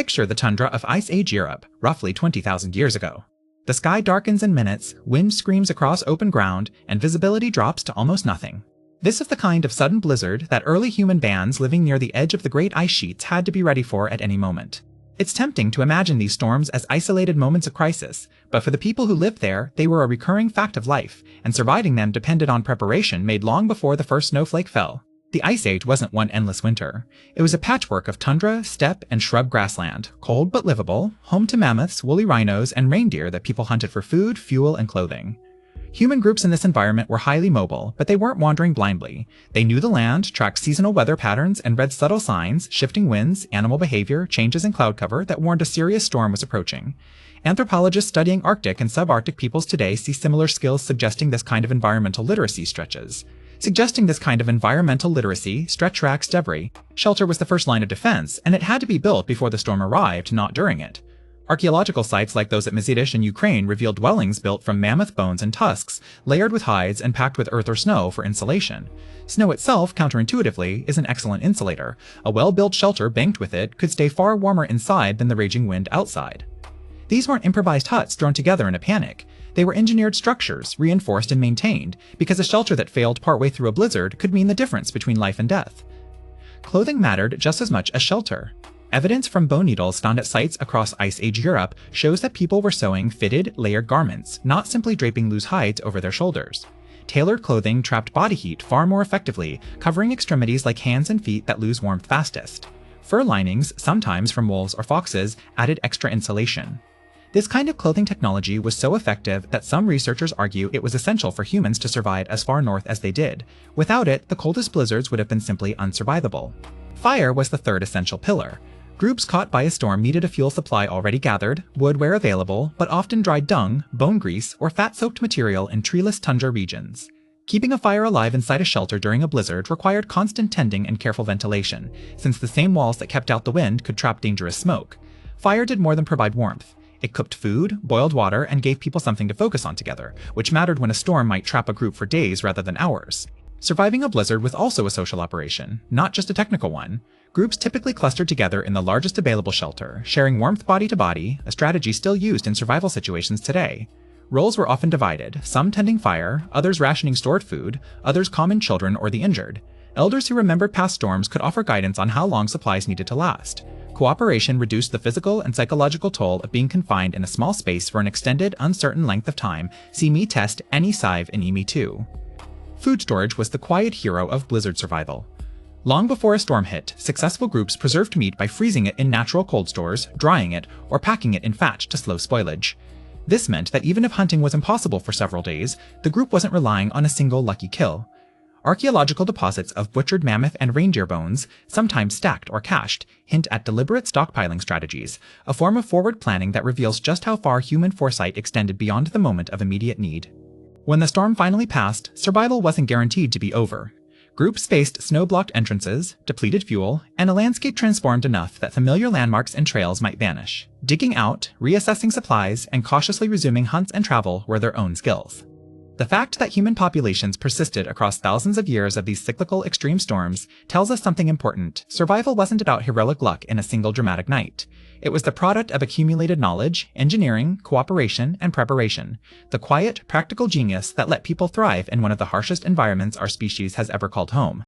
Picture the tundra of Ice Age Europe, roughly 20,000 years ago. The sky darkens in minutes, wind screams across open ground, and visibility drops to almost nothing. This is the kind of sudden blizzard that early human bands living near the edge of the great ice sheets had to be ready for at any moment. It's tempting to imagine these storms as isolated moments of crisis, but for the people who lived there, they were a recurring fact of life, and surviving them depended on preparation made long before the first snowflake fell. The Ice Age wasn't one endless winter. It was a patchwork of tundra, steppe, and shrub grassland, cold but livable, home to mammoths, woolly rhinos, and reindeer that people hunted for food, fuel, and clothing. Human groups in this environment were highly mobile, but they weren't wandering blindly. They knew the land, tracked seasonal weather patterns, and read subtle signs, shifting winds, animal behavior, changes in cloud cover that warned a serious storm was approaching. Anthropologists studying Arctic and subarctic peoples today see similar skills suggesting this kind of environmental literacy stretches. Suggesting this kind of environmental literacy, stretch Rax Devry, shelter was the first line of defense, and it had to be built before the storm arrived, not during it. Archaeological sites like those at Mzidish in Ukraine reveal dwellings built from mammoth bones and tusks, layered with hides and packed with earth or snow for insulation. Snow itself, counterintuitively, is an excellent insulator. A well-built shelter banked with it could stay far warmer inside than the raging wind outside. These weren't improvised huts thrown together in a panic. They were engineered structures, reinforced and maintained, because a shelter that failed partway through a blizzard could mean the difference between life and death. Clothing mattered just as much as shelter. Evidence from bone needles found at sites across Ice Age Europe shows that people were sewing fitted, layered garments, not simply draping loose hides over their shoulders. Tailored clothing trapped body heat far more effectively, covering extremities like hands and feet that lose warmth fastest. Fur linings, sometimes from wolves or foxes, added extra insulation. This kind of clothing technology was so effective that some researchers argue it was essential for humans to survive as far north as they did. Without it, the coldest blizzards would have been simply unsurvivable. Fire was the third essential pillar. Groups caught by a storm needed a fuel supply already gathered, wood where available, but often dried dung, bone grease, or fat-soaked material in treeless tundra regions. Keeping a fire alive inside a shelter during a blizzard required constant tending and careful ventilation, since the same walls that kept out the wind could trap dangerous smoke. Fire did more than provide warmth. It cooked food, boiled water, and gave people something to focus on together, which mattered when a storm might trap a group for days rather than hours. Surviving a blizzard was also a social operation, not just a technical one. Groups typically clustered together in the largest available shelter, sharing warmth body to body, a strategy still used in survival situations today. Roles were often divided, some tending fire, others rationing stored food, others calming children or the injured. Elders who remembered past storms could offer guidance on how long supplies needed to last. Cooperation reduced the physical and psychological toll of being confined in a small space for an extended, uncertain length of time. See me test any Sive in EME 2. Food storage was the quiet hero of blizzard survival. Long before a storm hit, successful groups preserved meat by freezing it in natural cold stores, drying it, or packing it in thatch to slow spoilage. This meant that even if hunting was impossible for several days, the group wasn't relying on a single lucky kill. Archaeological deposits of butchered mammoth and reindeer bones, sometimes stacked or cached, hint at deliberate stockpiling strategies, a form of forward planning that reveals just how far human foresight extended beyond the moment of immediate need. When the storm finally passed, survival wasn't guaranteed to be over. Groups faced snow-blocked entrances, depleted fuel, and a landscape transformed enough that familiar landmarks and trails might vanish. Digging out, reassessing supplies, and cautiously resuming hunts and travel were their own skills. The fact that human populations persisted across thousands of years of these cyclical extreme storms tells us something important. Survival wasn't about heroic luck in a single dramatic night. It was the product of accumulated knowledge, engineering, cooperation, and preparation. The quiet, practical genius that let people thrive in one of the harshest environments our species has ever called home.